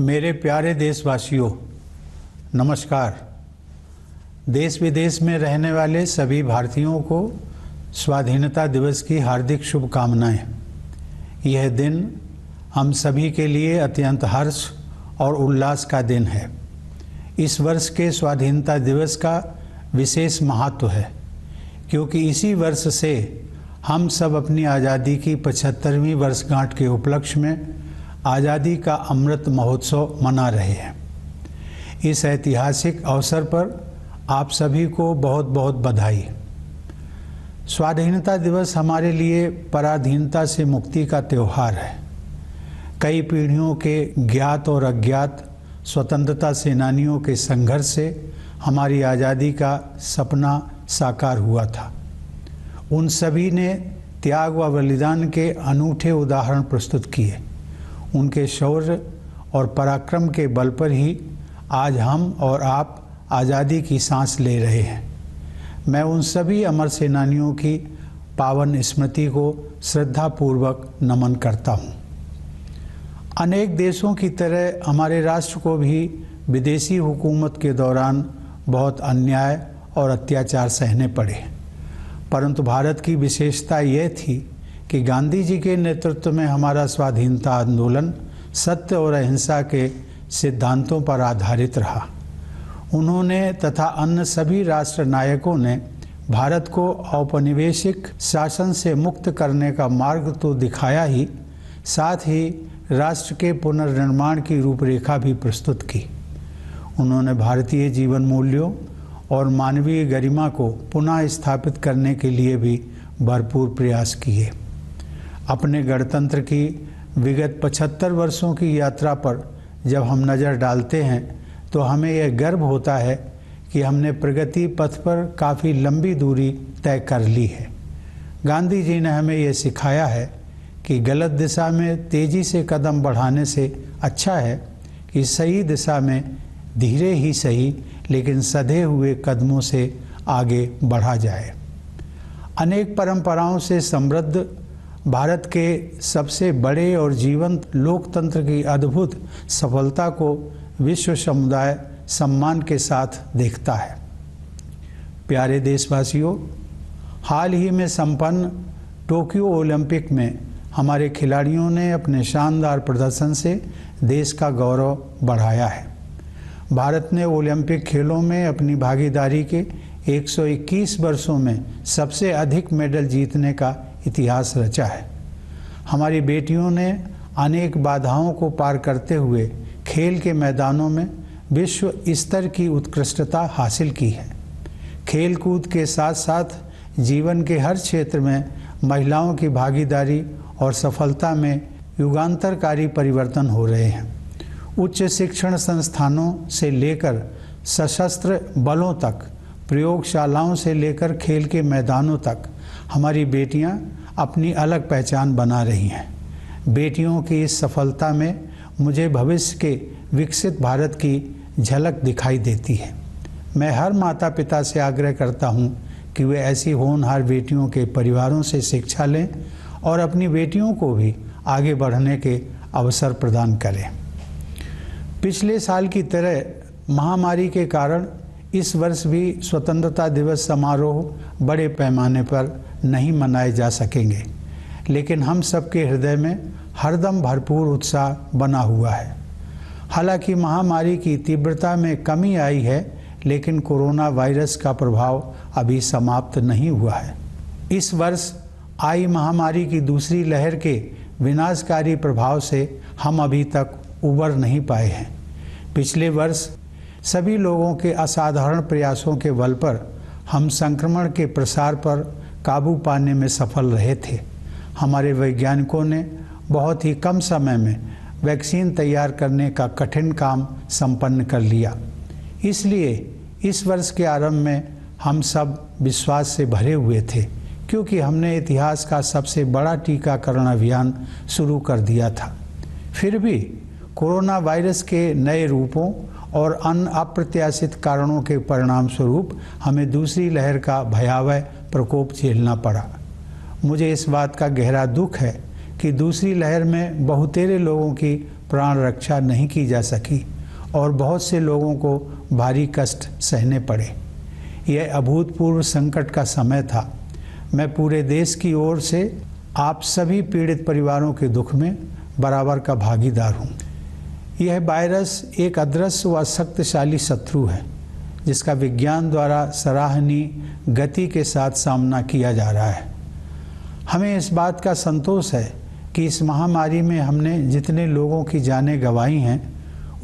मेरे प्यारे देशवासियों, नमस्कार। देश विदेश में रहने वाले सभी भारतीयों को स्वाधीनता दिवस की हार्दिक शुभकामनाएं। यह दिन हम सभी के लिए अत्यंत हर्ष और उल्लास का दिन है। इस वर्ष के स्वाधीनता दिवस का विशेष महत्व है क्योंकि इसी वर्ष से हम सब अपनी आज़ादी की 75वीं वर्षगांठ के उपलक्ष्य में आज़ादी का अमृत महोत्सव मना रहे हैं। इस ऐतिहासिक अवसर पर आप सभी को बहुत बहुत बधाई। स्वाधीनता दिवस हमारे लिए पराधीनता से मुक्ति का त्यौहार है। कई पीढ़ियों के ज्ञात और अज्ञात स्वतंत्रता सेनानियों के संघर्ष से हमारी आज़ादी का सपना साकार हुआ था। उन सभी ने त्याग व बलिदान के अनूठे उदाहरण प्रस्तुत किए। उनके शौर्य और पराक्रम के बल पर ही आज हम और आप आज़ादी की सांस ले रहे हैं। मैं उन सभी अमर सेनानियों की पावन स्मृति को श्रद्धापूर्वक नमन करता हूँ। अनेक देशों की तरह हमारे राष्ट्र को भी विदेशी हुकूमत के दौरान बहुत अन्याय और अत्याचार सहने पड़े, परंतु भारत की विशेषता यह थी कि गांधी जी के नेतृत्व में हमारा स्वाधीनता आंदोलन सत्य और अहिंसा के सिद्धांतों पर आधारित रहा। उन्होंने तथा अन्य सभी राष्ट्र नायकों ने भारत को औपनिवेशिक शासन से मुक्त करने का मार्ग तो दिखाया ही, साथ ही राष्ट्र के पुनर्निर्माण की रूपरेखा भी प्रस्तुत की। उन्होंने भारतीय जीवन मूल्यों और मानवीय गरिमा को पुनः स्थापित करने के लिए भी भरपूर प्रयास किए। अपने गणतंत्र की विगत 75 वर्षों की यात्रा पर जब हम नज़र डालते हैं तो हमें यह गर्व होता है कि हमने प्रगति पथ पर काफ़ी लंबी दूरी तय कर ली है। गांधी जी ने हमें यह सिखाया है कि गलत दिशा में तेज़ी से कदम बढ़ाने से अच्छा है कि सही दिशा में धीरे ही सही लेकिन सधे हुए कदमों से आगे बढ़ा जाए। अनेक परंपराओं से समृद्ध भारत के सबसे बड़े और जीवंत लोकतंत्र की अद्भुत सफलता को विश्व समुदाय सम्मान के साथ देखता है। प्यारे देशवासियों, हाल ही में संपन्न टोक्यो ओलंपिक में हमारे खिलाड़ियों ने अपने शानदार प्रदर्शन से देश का गौरव बढ़ाया है। भारत ने ओलंपिक खेलों में अपनी भागीदारी के 121 वर्षों में सबसे अधिक मेडल जीतने का इतिहास रचा है। हमारी बेटियों ने अनेक बाधाओं को पार करते हुए खेल के मैदानों में विश्व स्तर की उत्कृष्टता हासिल की है। खेल कूद के साथ साथ जीवन के हर क्षेत्र में महिलाओं की भागीदारी और सफलता में युगांतरकारी परिवर्तन हो रहे हैं। उच्च शिक्षण संस्थानों से लेकर सशस्त्र बलों तक, प्रयोगशालाओं से लेकर खेल के मैदानों तक हमारी बेटियां अपनी अलग पहचान बना रही हैं। बेटियों की इस सफलता में मुझे भविष्य के विकसित भारत की झलक दिखाई देती है। मैं हर माता पिता से आग्रह करता हूं कि वे ऐसी होनहार बेटियों के परिवारों से शिक्षा लें और अपनी बेटियों को भी आगे बढ़ने के अवसर प्रदान करें। पिछले साल की तरह महामारी के कारण इस वर्ष भी स्वतंत्रता दिवस समारोह बड़े पैमाने पर नहीं मनाए जा सकेंगे, लेकिन हम सबके हृदय में हरदम भरपूर उत्साह बना हुआ है। हालांकि महामारी की तीव्रता में कमी आई है, लेकिन कोरोना वायरस का प्रभाव अभी समाप्त नहीं हुआ है। इस वर्ष आई महामारी की दूसरी लहर के विनाशकारी प्रभाव से हम अभी तक उबर नहीं पाए हैं। पिछले वर्ष सभी लोगों के असाधारण प्रयासों के बल पर हम संक्रमण के प्रसार पर काबू पाने में सफल रहे थे। हमारे वैज्ञानिकों ने बहुत ही कम समय में वैक्सीन तैयार करने का कठिन काम संपन्न कर लिया। इसलिए इस वर्ष के आरंभ में हम सब विश्वास से भरे हुए थे, क्योंकि हमने इतिहास का सबसे बड़ा टीकाकरण अभियान शुरू कर दिया था। फिर भी कोरोना वायरस के नए रूपों और अन्य अप्रत्याशित कारणों के परिणाम स्वरूप हमें दूसरी लहर का भयावह प्रकोप झेलना पड़ा। मुझे इस बात का गहरा दुख है कि दूसरी लहर में बहुतेरे लोगों की प्राण रक्षा नहीं की जा सकी और बहुत से लोगों को भारी कष्ट सहने पड़े। यह अभूतपूर्व संकट का समय था। मैं पूरे देश की ओर से आप सभी पीड़ित परिवारों के दुख में बराबर का भागीदार हूँ। यह वायरस एक अदृश्य व शक्तिशाली शत्रु है जिसका विज्ञान द्वारा सराहनीय गति के साथ सामना किया जा रहा है। हमें इस बात का संतोष है कि इस महामारी में हमने जितने लोगों की जानें गंवाई हैं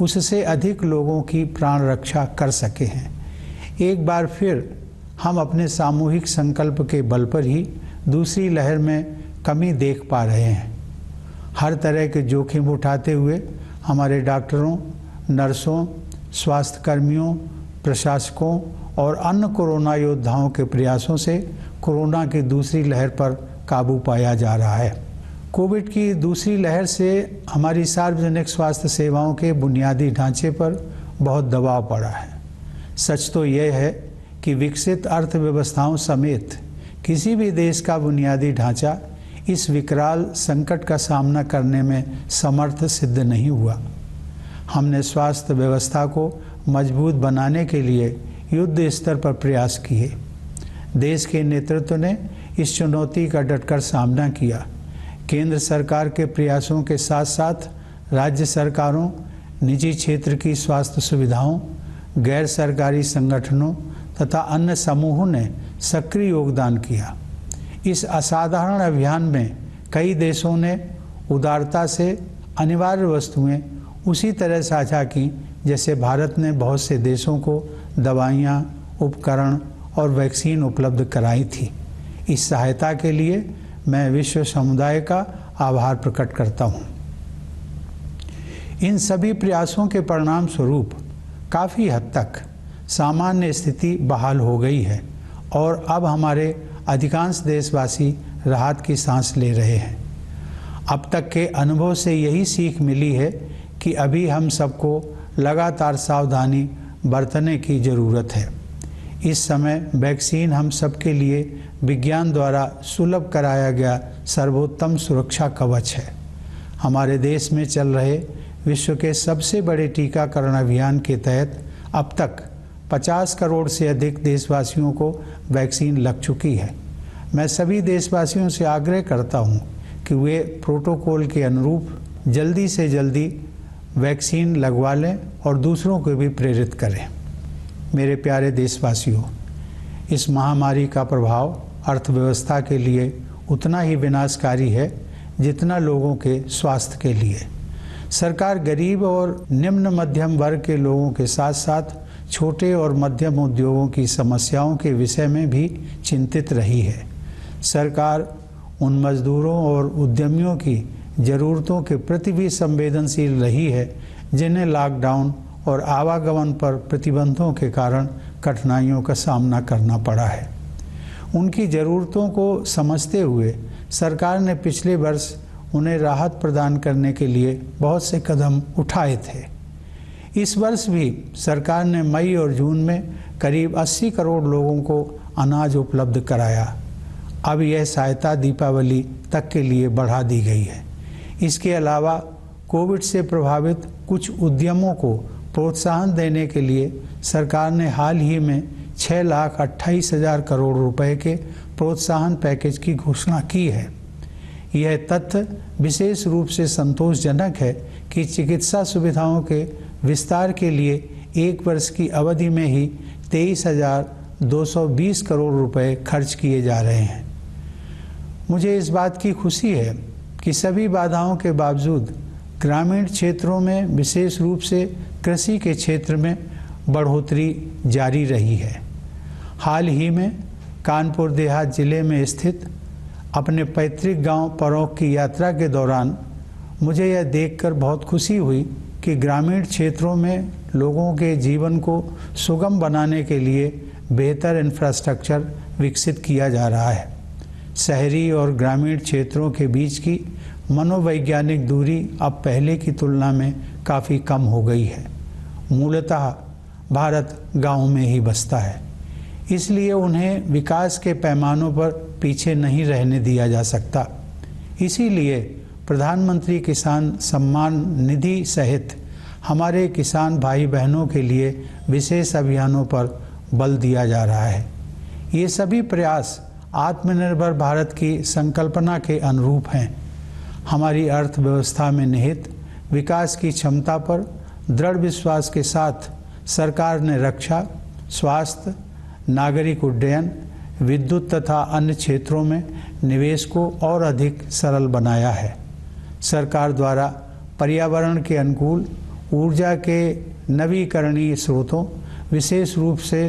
उससे अधिक लोगों की प्राण रक्षा कर सके हैं। एक बार फिर हम अपने सामूहिक संकल्प के बल पर ही दूसरी लहर में कमी देख पा रहे हैं। हर तरह के जोखिम उठाते हुए हमारे डॉक्टरों, नर्सों, स्वास्थ्यकर्मियों, प्रशासकों और अन्य कोरोना योद्धाओं के प्रयासों से कोरोना की दूसरी लहर पर काबू पाया जा रहा है। कोविड की दूसरी लहर से हमारी सार्वजनिक स्वास्थ्य सेवाओं के बुनियादी ढांचे पर बहुत दबाव पड़ा है। सच तो यह है कि विकसित अर्थव्यवस्थाओं समेत किसी भी देश का बुनियादी ढांचा इस विकराल संकट का सामना करने में समर्थ सिद्ध नहीं हुआ। हमने स्वास्थ्य व्यवस्था को मजबूत बनाने के लिए युद्ध स्तर पर प्रयास किए। देश के नेतृत्व ने इस चुनौती का डटकर सामना किया। केंद्र सरकार के प्रयासों के साथ साथ राज्य सरकारों, निजी क्षेत्र की स्वास्थ्य सुविधाओं, गैर सरकारी संगठनों तथा अन्य समूहों ने सक्रिय योगदान किया। इस असाधारण अभियान में कई देशों ने उदारता से अनिवार्य वस्तुएं उसी तरह साझा की जैसे भारत ने बहुत से देशों को दवाइयाँ, उपकरण और वैक्सीन उपलब्ध कराई थी। इस सहायता के लिए मैं विश्व समुदाय का आभार प्रकट करता हूँ। इन सभी प्रयासों के परिणाम स्वरूप काफ़ी हद तक सामान्य स्थिति बहाल हो गई है और अब हमारे अधिकांश देशवासी राहत की सांस ले रहे हैं। अब तक के अनुभव से यही सीख मिली है कि अभी हम सबको लगातार सावधानी बरतने की ज़रूरत है। इस समय वैक्सीन हम सबके लिए विज्ञान द्वारा सुलभ कराया गया सर्वोत्तम सुरक्षा कवच है। हमारे देश में चल रहे विश्व के सबसे बड़े टीकाकरण अभियान के तहत अब तक 50 करोड़ से अधिक देशवासियों को वैक्सीन लग चुकी है। मैं सभी देशवासियों से आग्रह करता हूं कि वे प्रोटोकॉल के अनुरूप जल्दी से जल्दी वैक्सीन लगवा लें और दूसरों को भी प्रेरित करें। मेरे प्यारे देशवासियों, इस महामारी का प्रभाव अर्थव्यवस्था के लिए उतना ही विनाशकारी है जितना लोगों के स्वास्थ्य के लिए। सरकार गरीब और निम्न मध्यम वर्ग के लोगों के साथ साथ छोटे और मध्यम उद्योगों की समस्याओं के विषय में भी चिंतित रही है। सरकार उन मजदूरों और उद्यमियों की ज़रूरतों के प्रति भी संवेदनशील रही है जिन्हें लॉकडाउन और आवागमन पर प्रतिबंधों के कारण कठिनाइयों का सामना करना पड़ा है। उनकी ज़रूरतों को समझते हुए सरकार ने पिछले वर्ष उन्हें राहत प्रदान करने के लिए बहुत से कदम उठाए थे। इस वर्ष भी सरकार ने मई और जून में करीब 80 करोड़ लोगों को अनाज उपलब्ध कराया। अब यह सहायता दीपावली तक के लिए बढ़ा दी गई है। इसके अलावा कोविड से प्रभावित कुछ उद्यमों को प्रोत्साहन देने के लिए सरकार ने हाल ही में 6,28,000 करोड़ रुपए के प्रोत्साहन पैकेज की घोषणा की है। यह तथ्य विशेष रूप से संतोषजनक है कि चिकित्सा सुविधाओं के विस्तार के लिए एक वर्ष की अवधि में ही 23,220 करोड़ रुपए खर्च किए जा रहे हैं। मुझे इस बात की खुशी है कि सभी बाधाओं के बावजूद ग्रामीण क्षेत्रों में विशेष रूप से कृषि के क्षेत्र में बढ़ोतरी जारी रही है। हाल ही में कानपुर देहात जिले में स्थित अपने पैतृक गांव परौख की यात्रा के दौरान मुझे यह देखकर बहुत खुशी हुई कि ग्रामीण क्षेत्रों में लोगों के जीवन को सुगम बनाने के लिए बेहतर इंफ्रास्ट्रक्चर विकसित किया जा रहा है। शहरी और ग्रामीण क्षेत्रों के बीच की मनोवैज्ञानिक दूरी अब पहले की तुलना में काफ़ी कम हो गई है। मूलतः भारत गाँव में ही बसता है, इसलिए उन्हें विकास के पैमानों पर पीछे नहीं रहने दिया जा सकता। इसीलिए प्रधानमंत्री किसान सम्मान निधि सहित हमारे किसान भाई बहनों के लिए विशेष अभियानों पर बल दिया जा रहा है। ये सभी प्रयास आत्मनिर्भर भारत की संकल्पना के अनुरूप हैं। हमारी अर्थव्यवस्था में निहित विकास की क्षमता पर दृढ़ विश्वास के साथ सरकार ने रक्षा, स्वास्थ्य, नागरिक उड्डयन, विद्युत तथा अन्य क्षेत्रों में निवेश को और अधिक सरल बनाया है। सरकार द्वारा पर्यावरण के अनुकूल ऊर्जा के नवीकरणीय स्रोतों, विशेष रूप से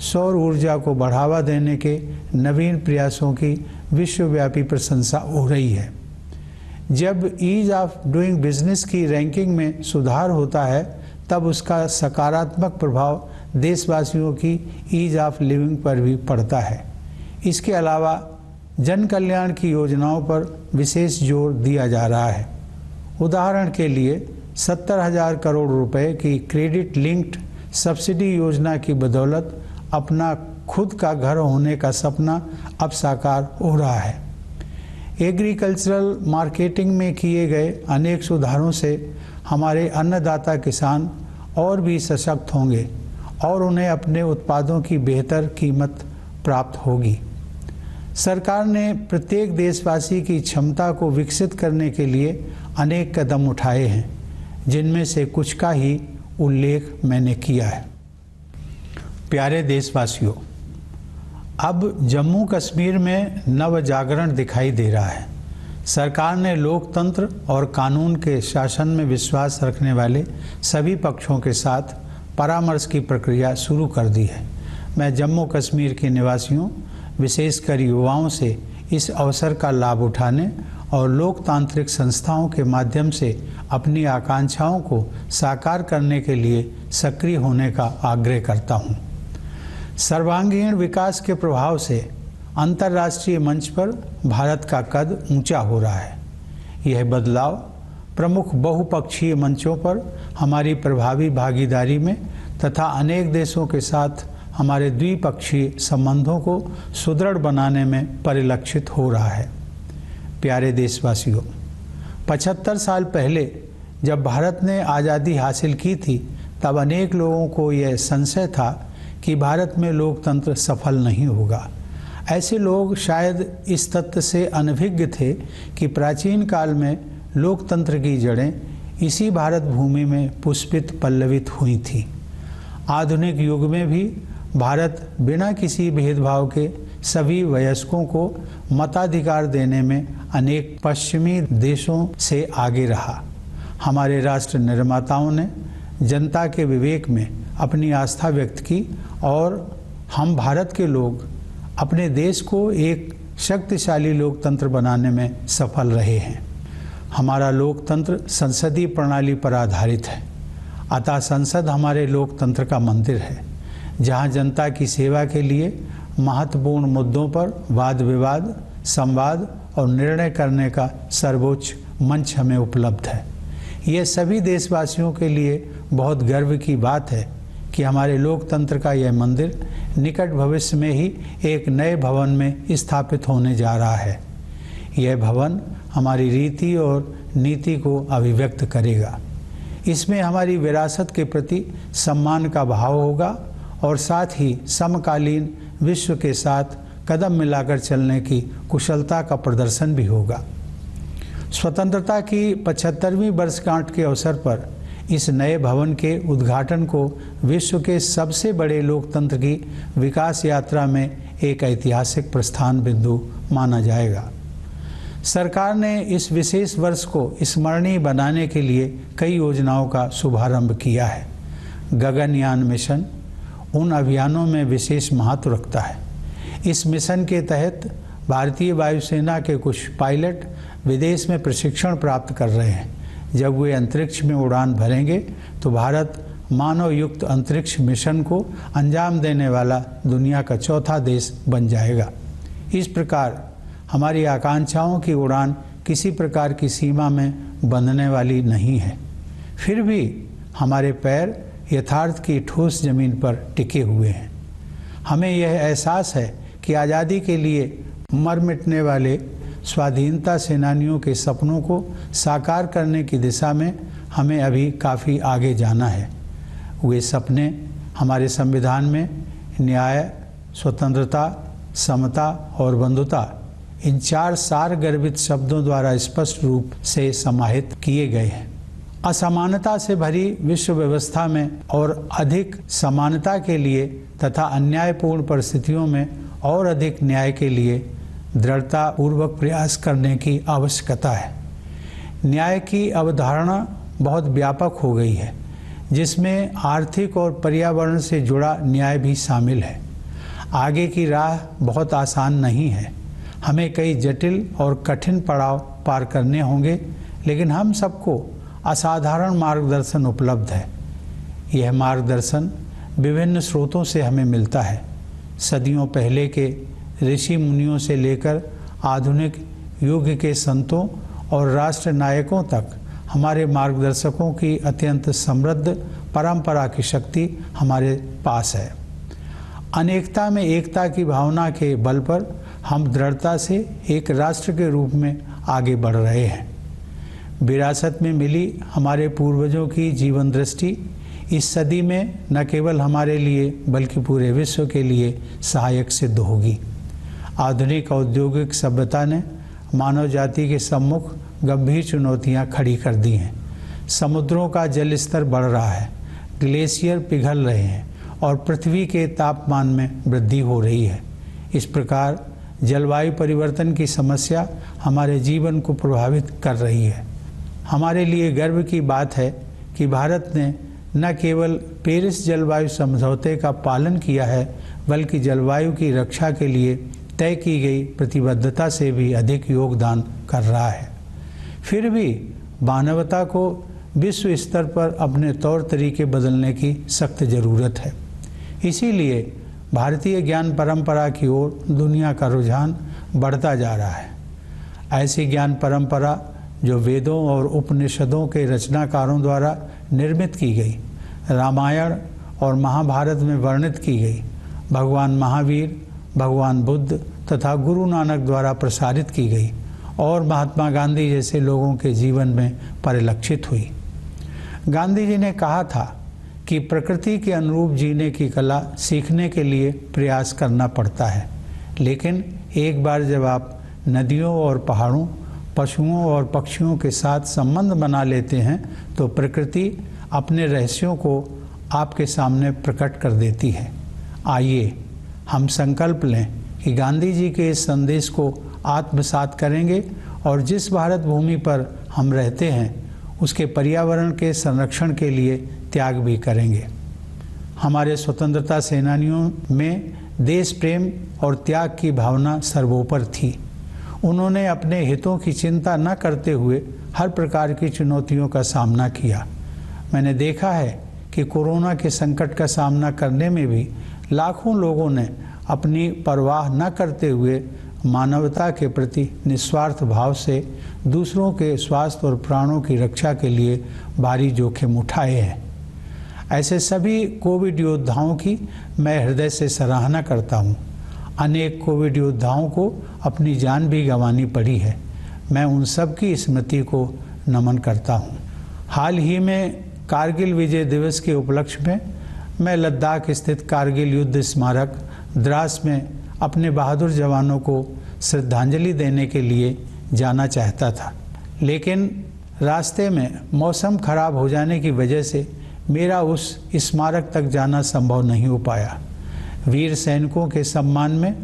सौर ऊर्जा को बढ़ावा देने के नवीन प्रयासों की विश्वव्यापी प्रशंसा हो रही है। जब ईज ऑफ डूइंग बिजनेस की रैंकिंग में सुधार होता है तब उसका सकारात्मक प्रभाव देशवासियों की ईज ऑफ लिविंग पर भी पड़ता है। इसके अलावा जन कल्याण की योजनाओं पर विशेष जोर दिया जा रहा है। उदाहरण के लिए 70,000 करोड़ रुपए की क्रेडिट लिंक्ड सब्सिडी योजना की बदौलत अपना खुद का घर होने का सपना अब साकार हो रहा है। एग्रीकल्चरल मार्केटिंग में किए गए अनेक सुधारों से हमारे अन्नदाता किसान और भी सशक्त होंगे और उन्हें अपने उत्पादों की बेहतर कीमत प्राप्त होगी। सरकार ने प्रत्येक देशवासी की क्षमता को विकसित करने के लिए अनेक कदम उठाए हैं, जिनमें से कुछ का ही उल्लेख मैंने किया है। प्यारे देशवासियों, अब जम्मू कश्मीर में नव जागरण दिखाई दे रहा है। सरकार ने लोकतंत्र और कानून के शासन में विश्वास रखने वाले सभी पक्षों के साथ परामर्श की प्रक्रिया शुरू कर दी है। मैं जम्मू कश्मीर के निवासियों, विशेषकर युवाओं से इस अवसर का लाभ उठाने और लोकतांत्रिक संस्थाओं के माध्यम से अपनी आकांक्षाओं को साकार करने के लिए सक्रिय होने का आग्रह करता हूँ। सर्वांगीण विकास के प्रभाव से अंतर्राष्ट्रीय मंच पर भारत का कद ऊंचा हो रहा है। यह बदलाव प्रमुख बहुपक्षीय मंचों पर हमारी प्रभावी भागीदारी में तथा अनेक देशों के साथ हमारे द्विपक्षीय संबंधों को सुदृढ़ बनाने में परिलक्षित हो रहा है। प्यारे देशवासियों, 75 साल पहले जब भारत ने आज़ादी हासिल की थी तब अनेक लोगों को यह संशय था कि भारत में लोकतंत्र सफल नहीं होगा। ऐसे लोग शायद इस तथ्य से अनभिज्ञ थे कि प्राचीन काल में लोकतंत्र की जड़ें इसी भारत भूमि में पुष्पित पल्लवित हुई थी। आधुनिक युग में भी भारत बिना किसी भेदभाव के सभी वयस्कों को मताधिकार देने में अनेक पश्चिमी देशों से आगे रहा। हमारे राष्ट्र निर्माताओं ने जनता के विवेक में अपनी आस्था व्यक्त की और हम भारत के लोग अपने देश को एक शक्तिशाली लोकतंत्र बनाने में सफल रहे हैं। हमारा लोकतंत्र संसदीय प्रणाली पर आधारित है, अतः संसद हमारे लोकतंत्र का मंदिर है, जहां जनता की सेवा के लिए महत्वपूर्ण मुद्दों पर वाद विवाद, संवाद और निर्णय करने का सर्वोच्च मंच हमें उपलब्ध है। ये सभी देशवासियों के लिए बहुत गर्व की बात है कि हमारे लोकतंत्र का यह मंदिर निकट भविष्य में ही एक नए भवन में स्थापित होने जा रहा है। यह भवन हमारी रीति और नीति को अभिव्यक्त करेगा। इसमें हमारी विरासत के प्रति सम्मान का भाव होगा और साथ ही समकालीन विश्व के साथ कदम मिलाकर चलने की कुशलता का प्रदर्शन भी होगा। स्वतंत्रता की 75वीं वर्षगांठ के अवसर पर इस नए भवन के उद्घाटन को विश्व के सबसे बड़े लोकतंत्र की विकास यात्रा में एक ऐतिहासिक प्रस्थान बिंदु माना जाएगा। सरकार ने इस विशेष वर्ष को स्मरणीय बनाने के लिए कई योजनाओं का शुभारंभ किया है। गगनयान मिशन उन अभियानों में विशेष महत्व रखता है। इस मिशन के तहत भारतीय वायुसेना के कुछ पायलट विदेश में प्रशिक्षण प्राप्त कर रहे हैं। जब वे अंतरिक्ष में उड़ान भरेंगे तो भारत मानव युक्त अंतरिक्ष मिशन को अंजाम देने वाला दुनिया का चौथा देश बन जाएगा। इस प्रकार हमारी आकांक्षाओं की उड़ान किसी प्रकार की सीमा में बंधने वाली नहीं है। फिर भी हमारे पैर यथार्थ की ठोस जमीन पर टिके हुए हैं। हमें यह एहसास है कि आज़ादी के लिए मर मिटने वाले स्वाधीनता सेनानियों के सपनों को साकार करने की दिशा में हमें अभी काफ़ी आगे जाना है। वे सपने हमारे संविधान में न्याय, स्वतंत्रता, समता और बंधुता, इन 4 सार गर्भित शब्दों द्वारा स्पष्ट रूप से समाहित किए गए हैं। असमानता से भरी विश्व व्यवस्था में और अधिक समानता के लिए तथा अन्यायपूर्ण परिस्थितियों में और अधिक न्याय के लिए दृढ़तापूर्वक प्रयास करने की आवश्यकता है। न्याय की अवधारणा बहुत व्यापक हो गई है, जिसमें आर्थिक और पर्यावरण से जुड़ा न्याय भी शामिल है। आगे की राह बहुत आसान नहीं है, हमें कई जटिल और कठिन पड़ाव पार करने होंगे, लेकिन हम सबको असाधारण मार्गदर्शन उपलब्ध है। यह मार्गदर्शन विभिन्न स्रोतों से हमें मिलता है। सदियों पहले के ऋषि मुनियों से लेकर आधुनिक युग के संतों और राष्ट्र नायकों तक हमारे मार्गदर्शकों की अत्यंत समृद्ध परंपरा की शक्ति हमारे पास है। अनेकता में एकता की भावना के बल पर हम दृढ़ता से एक राष्ट्र के रूप में आगे बढ़ रहे हैं। विरासत में मिली हमारे पूर्वजों की जीवन दृष्टि इस सदी में न केवल हमारे लिए बल्कि पूरे विश्व के लिए सहायक सिद्ध होगी। आधुनिक औद्योगिक सभ्यता ने मानव जाति के सम्मुख गंभीर चुनौतियां खड़ी कर दी हैं। समुद्रों का जल स्तर बढ़ रहा है, ग्लेशियर पिघल रहे हैं और पृथ्वी के तापमान में वृद्धि हो रही है। इस प्रकार जलवायु परिवर्तन की समस्या हमारे जीवन को प्रभावित कर रही है। हमारे लिए गर्व की बात है कि भारत ने न केवल पेरिस जलवायु समझौते का पालन किया है, बल्कि जलवायु की रक्षा के लिए तय की गई प्रतिबद्धता से भी अधिक योगदान कर रहा है। फिर भी मानवता को विश्व स्तर पर अपने तौर तरीके बदलने की सख्त ज़रूरत है। इसीलिए भारतीय ज्ञान परंपरा की ओर दुनिया का रुझान बढ़ता जा रहा है। ऐसी ज्ञान परंपरा जो वेदों और उपनिषदों के रचनाकारों द्वारा निर्मित की गई, रामायण और महाभारत में वर्णित की गई, भगवान महावीर, भगवान बुद्ध तथा गुरु नानक द्वारा प्रसारित की गई और महात्मा गांधी जैसे लोगों के जीवन में परिलक्षित हुई। गांधी जी ने कहा था कि प्रकृति के अनुरूप जीने की कला सीखने के लिए प्रयास करना पड़ता है, लेकिन एक बार जब आप नदियों और पहाड़ों, पशुओं और पक्षियों के साथ संबंध बना लेते हैं तो प्रकृति अपने रहस्यों को आपके सामने प्रकट कर देती है। आइए हम संकल्प लें कि गांधी जी के इस संदेश को आत्मसात करेंगे और जिस भारत भूमि पर हम रहते हैं उसके पर्यावरण के संरक्षण के लिए त्याग भी करेंगे। हमारे स्वतंत्रता सेनानियों में देश प्रेम और त्याग की भावना सर्वोपरि थी। उन्होंने अपने हितों की चिंता न करते हुए हर प्रकार की चुनौतियों का सामना किया। मैंने देखा है कि कोरोना के संकट का सामना करने में भी लाखों लोगों ने अपनी परवाह न करते हुए मानवता के प्रति निस्वार्थ भाव से दूसरों के स्वास्थ्य और प्राणों की रक्षा के लिए भारी जोखिम उठाए हैं। ऐसे सभी कोविड योद्धाओं की मैं हृदय से सराहना करता हूँ। अनेक कोविड योद्धाओं को अपनी जान भी गंवानी पड़ी है। मैं उन सब की स्मृति को नमन करता हूँ। हाल ही में कारगिल विजय दिवस के उपलक्ष्य में मैं लद्दाख स्थित कारगिल युद्ध स्मारक द्रास में अपने बहादुर जवानों को श्रद्धांजलि देने के लिए जाना चाहता था, लेकिन रास्ते में मौसम खराब हो जाने की वजह से मेरा उस स्मारक तक जाना संभव नहीं हो पाया। वीर सैनिकों के सम्मान में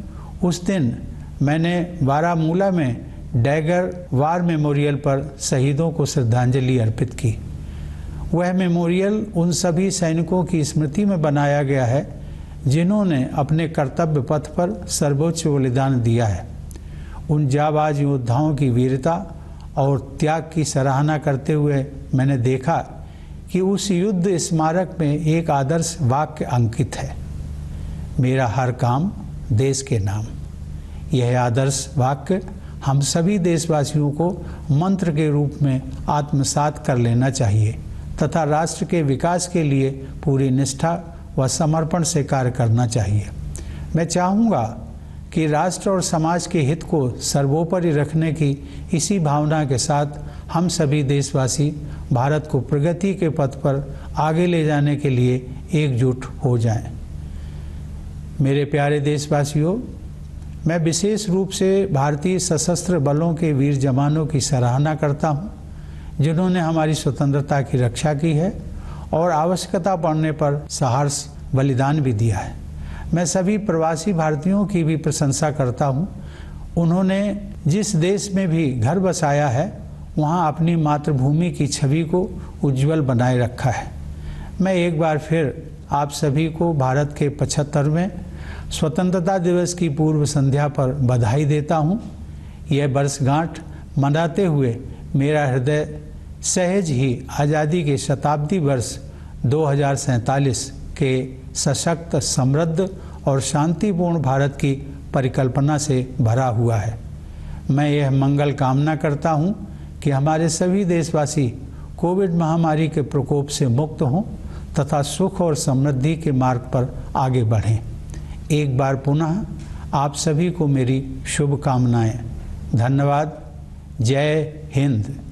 उस दिन मैंने बारामूला में डैगर वार मेमोरियल पर शहीदों को श्रद्धांजलि अर्पित की। वह मेमोरियल उन सभी सैनिकों की स्मृति में बनाया गया है जिन्होंने अपने कर्तव्य पथ पर सर्वोच्च बलिदान दिया है। उन जाबाज योद्धाओं की वीरता और त्याग की सराहना करते हुए मैंने देखा कि उस युद्ध स्मारक में एक आदर्श वाक्य अंकित है, मेरा हर काम देश के नाम। यह आदर्श वाक्य हम सभी देशवासियों को मंत्र के रूप में आत्मसात कर लेना चाहिए तथा राष्ट्र के विकास के लिए पूरी निष्ठा व समर्पण से कार्य करना चाहिए। मैं चाहूँगा कि राष्ट्र और समाज के हित को सर्वोपरि रखने की इसी भावना के साथ हम सभी देशवासी भारत को प्रगति के पथ पर आगे ले जाने के लिए एकजुट हो जाएं। मेरे प्यारे देशवासियों, मैं विशेष रूप से भारतीय सशस्त्र बलों के वीर जवानों की सराहना करता हूं, जिन्होंने हमारी स्वतंत्रता की रक्षा की है और आवश्यकता पड़ने पर साहस बलिदान भी दिया है। मैं सभी प्रवासी भारतीयों की भी प्रशंसा करता हूं। उन्होंने जिस देश में भी घर बसाया है वहां अपनी मातृभूमि की छवि को उज्जवल बनाए रखा है। मैं एक बार फिर आप सभी को भारत के 75वें स्वतंत्रता दिवस की पूर्व संध्या पर बधाई देता हूं। यह वर्षगांठ मनाते हुए मेरा हृदय सहज ही आज़ादी के शताब्दी वर्ष 2047 के सशक्त, समृद्ध और शांतिपूर्ण भारत की परिकल्पना से भरा हुआ है। मैं यह मंगल कामना करता हूं कि हमारे सभी देशवासी कोविड महामारी के प्रकोप से मुक्त हों तथा सुख और समृद्धि के मार्ग पर आगे बढ़ें। एक बार पुनः आप सभी को मेरी शुभकामनाएं। धन्यवाद। जय हिंद।